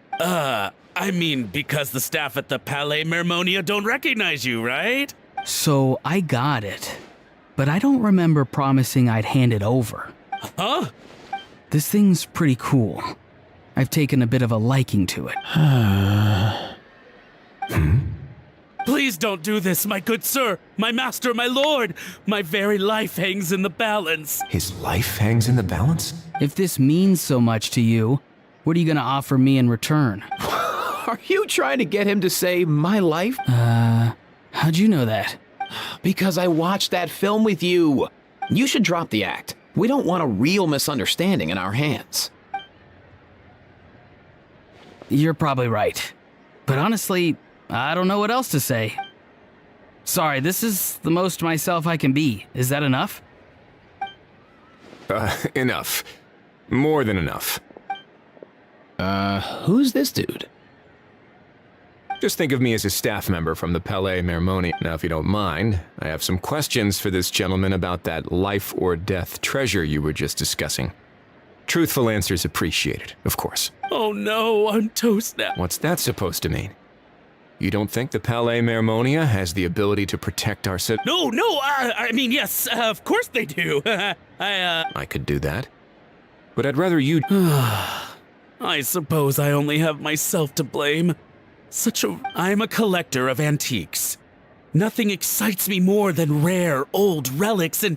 I mean, because the staff at the Palais Mermonia don't recognize you, right? So I got it, but I don't remember promising I'd hand it over. Huh? This thing's pretty cool. I've taken a bit of a liking to it. Please don't do this, my good sir, my master, my lord. My very life hangs in the balance. His life hangs in the balance? If this means so much to you, what are you gonna offer me in return? Are you trying to get him to say my life? How'd you know that? Because I watched that film with you. You should drop the act. We don't want a real misunderstanding in our hands. You're probably right. But honestly, I don't know what else to say. Sorry, this is the most myself I can be. Is that enough? Enough. More than enough. Who's this dude? Just think of me as a staff member from the Palais Mermonia. Now, if you don't mind, I have some questions for this gentleman about that life or death treasure you were just discussing. Truthful answers appreciated, of course. Oh no, I'm toast now. What's that supposed to mean? You don't think the Palais Mermonia has the ability to protect our city? No, I mean, yes, of course they do. I could do that. But I'd rather you... I suppose I only have myself to blame. I'm a collector of antiques. Nothing excites me more than rare, old relics, and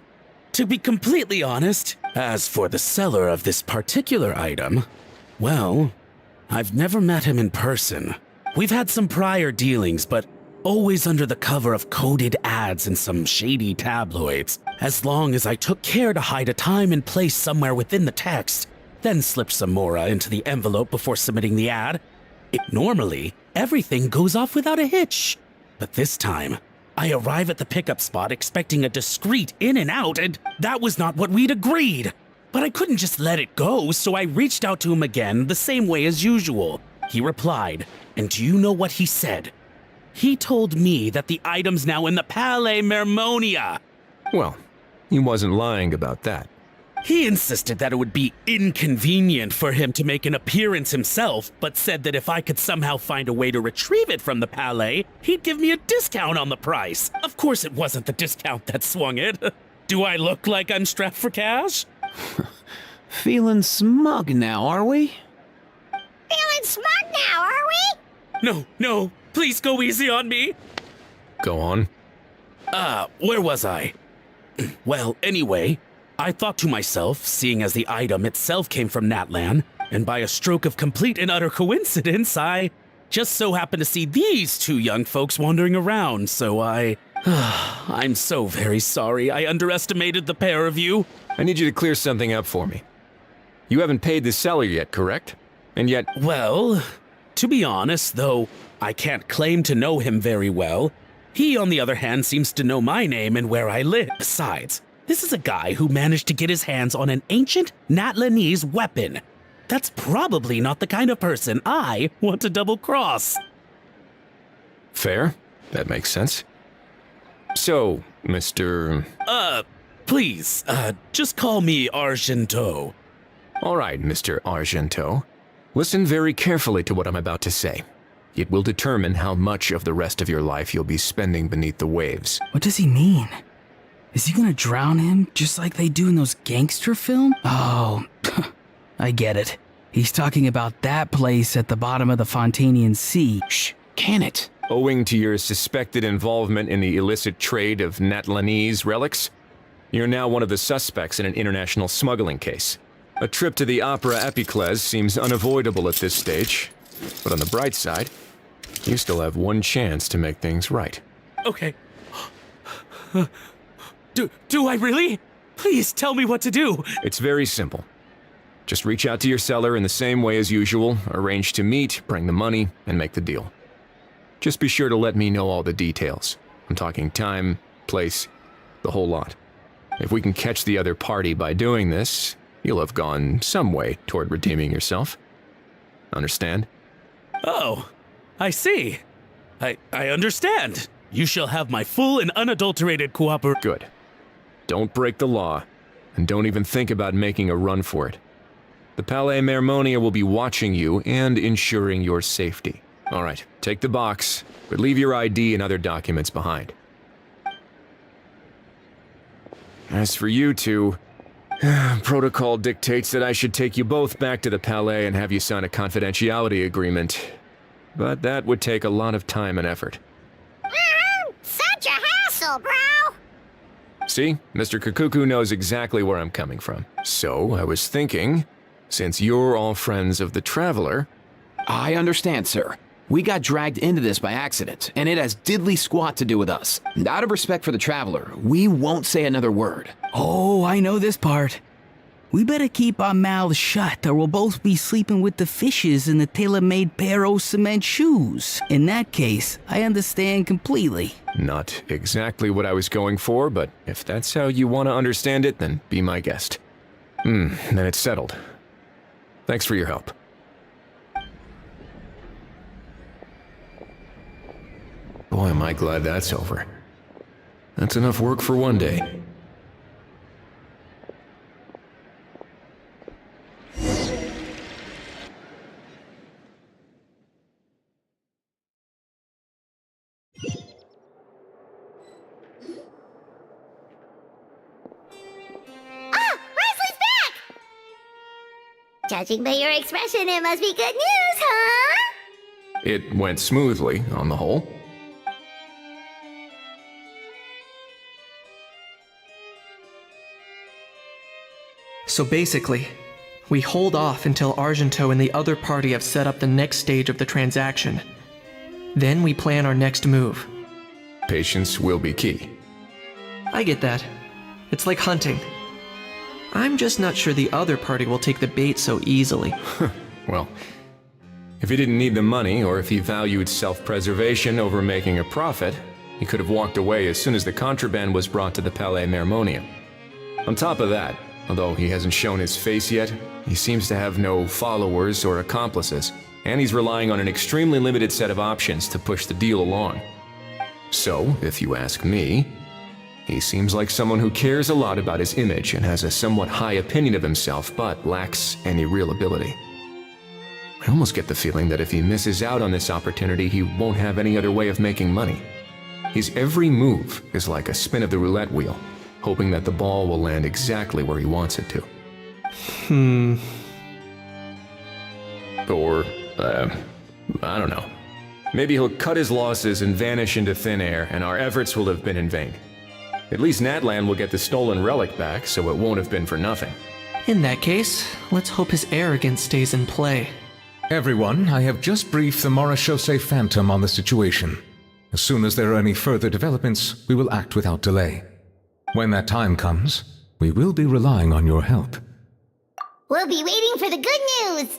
to be completely honest, as for the seller of this particular item, well, I've never met him in person. We've had some prior dealings, but always under the cover of coded ads in some shady tabloids. As long as I took care to hide a time and place somewhere within the text, then slipped some Mora into the envelope before submitting the ad, normally, everything goes off without a hitch. But this time, I arrive at the pickup spot expecting a discreet in and out, and that was not what we'd agreed. But I couldn't just let it go, so I reached out to him again the same way as usual. He replied, and do you know what he said? He told me that the item's now in the Palais Mermonia. Well, he wasn't lying about that. He insisted that it would be inconvenient for him to make an appearance himself, but said that if I could somehow find a way to retrieve it from the Palais, he'd give me a discount on the price. Of course it wasn't the discount that swung it. Do I look like I'm strapped for cash? Feeling smug now, are we? Feeling smug now, are we? No, please go easy on me. Go on. Where was I? Well, anyway, I thought to myself, seeing as the item itself came from Natlan, and by a stroke of complete and utter coincidence, I just so happened to see these two young folks wandering around, so I'm so very sorry I underestimated the pair of you. I need you to clear something up for me. You haven't paid the seller yet, correct? And yet... Well, to be honest, though I can't claim to know him very well, he, on the other hand, seems to know my name and where I live. Besides, this is a guy who managed to get his hands on an ancient Natlanese weapon. That's probably not the kind of person I want to double-cross. Fair. That makes sense. So, Mr... Please, just call me Argento. All right, Mr. Argento. Listen very carefully to what I'm about to say. It will determine how much of the rest of your life you'll be spending beneath the waves. What does he mean? Is he gonna drown him just like they do in those gangster films? Oh, I get it. He's talking about that place at the bottom of the Fontanian Sea. Shh, can it? Owing to your suspected involvement in the illicit trade of Natlanese relics, you're now one of the suspects in an international smuggling case. A trip to the Opera Epiclese seems unavoidable at this stage, but on the bright side, you still have one chance to make things right. Okay. Do I really? Please tell me what to do. It's very simple. Just reach out to your seller in the same way as usual, arrange to meet, bring the money, and make the deal. Just be sure to let me know all the details. I'm talking time, place, the whole lot. If we can catch the other party by doing this, you'll have gone some way toward redeeming yourself. Understand? Oh, I see. I understand. You shall have my full and unadulterated cooperation. Good. Don't break the law, and don't even think about making a run for it. The Palais Mermonia will be watching you and ensuring your safety. All right, take the box, but leave your ID and other documents behind. As for you two, protocol dictates that I should take you both back to the Palais and have you sign a confidentiality agreement. But that would take a lot of time and effort. Such a hassle, bro! See, Mr. Kakuku knows exactly where I'm coming from. So, I was thinking, since you're all friends of the Traveler... I understand, sir. We got dragged into this by accident, and it has diddly squat to do with us. And out of respect for the Traveler, we won't say another word. Oh, I know this part. We better keep our mouths shut, or we'll both be sleeping with the fishes in the tailor-made pair of cement shoes. In that case, I understand completely. Not exactly what I was going for, but if that's how you want to understand it, then be my guest. Then it's settled. Thanks for your help. Boy, am I glad that's over. That's enough work for one day. Judging by your expression, it must be good news, huh? It went smoothly, on the whole. So basically, we hold off until Argento and the other party have set up the next stage of the transaction. Then we plan our next move. Patience will be key. I get that. It's like hunting. I'm just not sure the other party will take the bait so easily. Well, if he didn't need the money, or if he valued self-preservation over making a profit, he could have walked away as soon as the contraband was brought to the Palais Mermonium. On top of that, although he hasn't shown his face yet, he seems to have no followers or accomplices, and he's relying on an extremely limited set of options to push the deal along. So, if you ask me, he seems like someone who cares a lot about his image and has a somewhat high opinion of himself, but lacks any real ability. I almost get the feeling that if he misses out on this opportunity, he won't have any other way of making money. His every move is like a spin of the roulette wheel, hoping that the ball will land exactly where he wants it to. Or, I don't know. Maybe he'll cut his losses and vanish into thin air, and our efforts will have been in vain. At least Natlan will get the stolen relic back, so it won't have been for nothing. In that case, let's hope his arrogance stays in play. Everyone, I have just briefed the Mora Phantom on the situation. As soon as there are any further developments, we will act without delay. When that time comes, we will be relying on your help. We'll be waiting for the good news!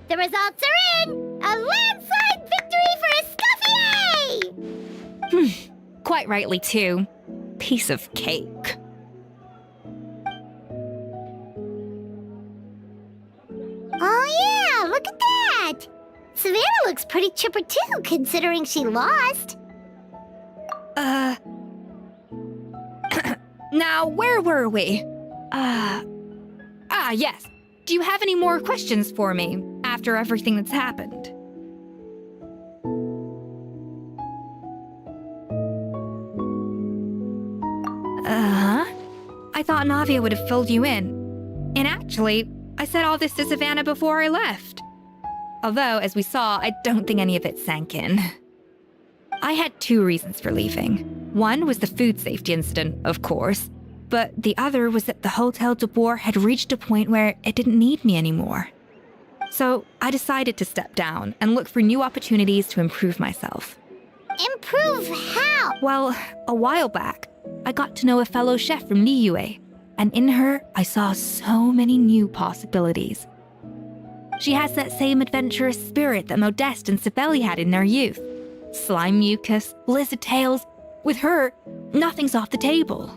The results are in! A landslide victory for Escoffier! Quite rightly, too. Piece of cake. Oh yeah, look at that! Savannah looks pretty chipper too, considering she lost. Now, where were we? Yes. Do you have any more questions for me after everything that's happened? I thought Navia would have filled you in. And actually, I said all this to Savannah before I left. Although, as we saw, I don't think any of it sank in. I had two reasons for leaving. One was the food safety incident, of course, but the other was that the Hotel de Boer had reached a point where it didn't need me anymore. So I decided to step down and look for new opportunities to improve myself. Improve how? Well, a while back, I got to know a fellow chef from Liyue, and in her, I saw so many new possibilities. She has that same adventurous spirit that Modeste and Sibeli had in their youth. Slime mucus, lizard tails. With her, nothing's off the table.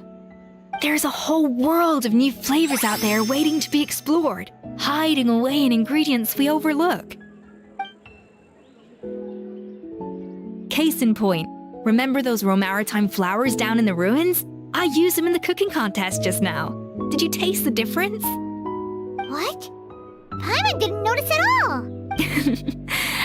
There's a whole world of new flavors out there waiting to be explored, hiding away in ingredients we overlook. Case in point, remember those Romaritime flowers down in the ruins? I used them in the cooking contest just now. Did you taste the difference? What? Paimon didn't notice at all!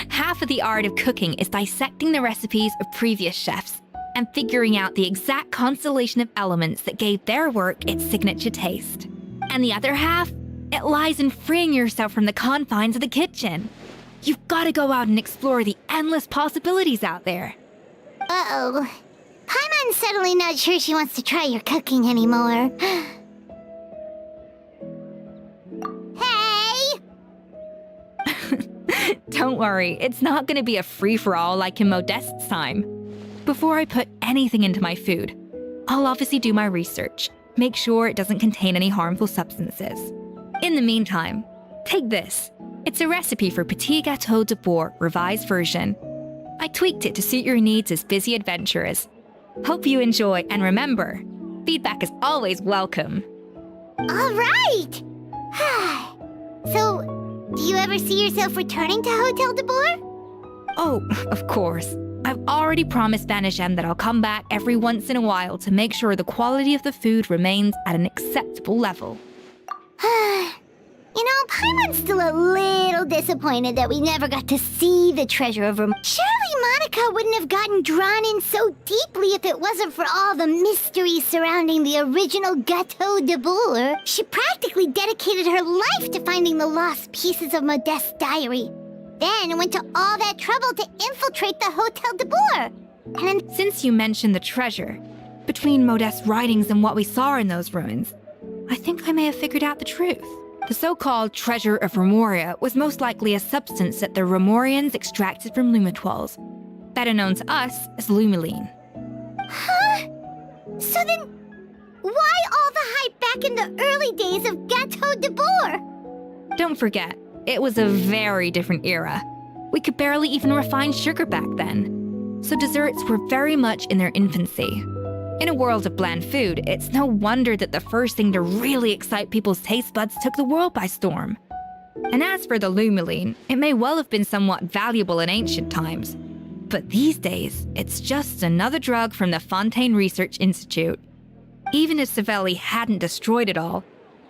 Half of the art of cooking is dissecting the recipes of previous chefs and figuring out the exact constellation of elements that gave their work its signature taste. And the other half, it lies in freeing yourself from the confines of the kitchen. You've got to go out and explore the endless possibilities out there. Uh-oh. Paimon's suddenly not sure she wants to try your cooking anymore. Hey! Don't worry, it's not going to be a free-for-all like in Modeste's time. Before I put anything into my food, I'll obviously do my research, make sure it doesn't contain any harmful substances. In the meantime, take this. It's a recipe for Petit Gâteau de Bourg revised version. I tweaked it to suit your needs as busy adventurers. Hope you enjoy, and remember, feedback is always welcome. All right! So, do you ever see yourself returning to Hotel de Bourg? Oh, of course. I've already promised Vanishem that I'll come back every once in a while to make sure the quality of the food remains at an acceptable level. You know, Paimon's still a little disappointed that we never got to see the treasure of Rome. Surely Monica wouldn't have gotten drawn in so deeply if it wasn't for all the mystery surrounding the original Gâteau de Bourg. She practically dedicated her life to finding the lost pieces of Modeste's diary. Then went to all that trouble to infiltrate the Hotel de Bourg. And then, since you mentioned the treasure, between Modeste's writings and what we saw in those ruins, I think I may have figured out the truth. The so-called treasure of Remoria was most likely a substance that the Remorians extracted from lumitoiles, better known to us as lumiline. Huh? So then, why all the hype back in the early days of Gâteau de Bourg? Don't forget, it was a very different era. We could barely even refine sugar back then, so desserts were very much in their infancy. In a world of bland food, it's no wonder that the first thing to really excite people's taste buds took the world by storm. And as for the lumiline, it may well have been somewhat valuable in ancient times. But these days, it's just another drug from the Fontaine Research Institute. Even if Sibeli hadn't destroyed it all,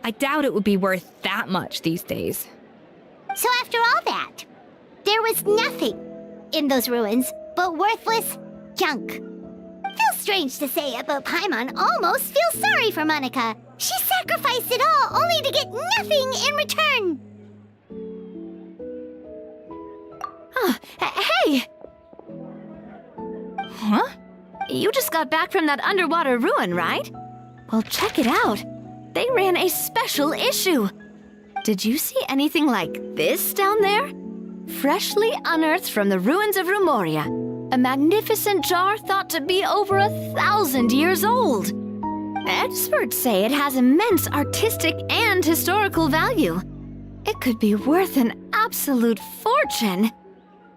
I doubt it would be worth that much these days. So after all that, there was nothing in those ruins but worthless junk. Feels strange to say it, but Paimon almost feels sorry for Monica. She sacrificed it all only to get nothing in return. Hey! Huh? You just got back from that underwater ruin, right? Well, check it out. They ran a special issue. Did you see anything like this down there? Freshly unearthed from the ruins of Rumoria. A magnificent jar thought to be over 1,000 years old. Experts say it has immense artistic and historical value. It could be worth an absolute fortune.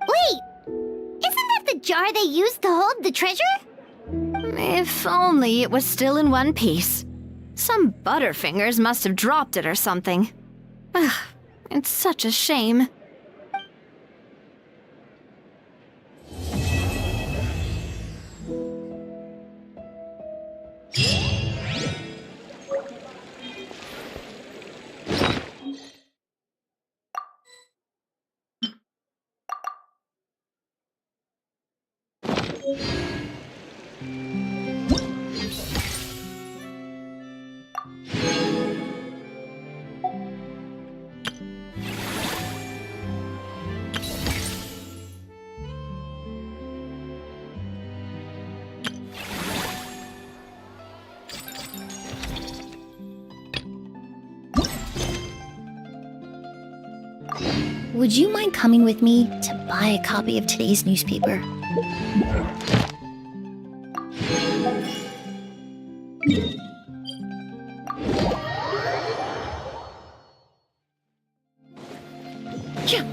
Wait! Isn't that the jar they used to hold the treasure? If only it was still in one piece. Some butterfingers must have dropped it or something. Ugh, it's such a shame. would you mind coming with me to buy a copy of today's newspaper? Yeah.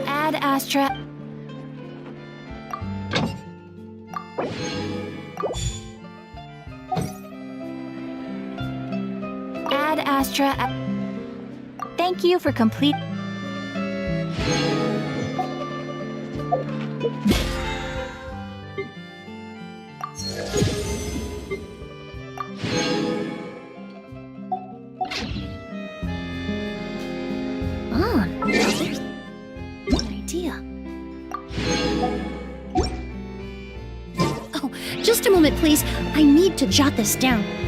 Ad Astra. Ad Astra. Thank you for complete. Good idea. Oh, just a moment, please. I need to jot this down.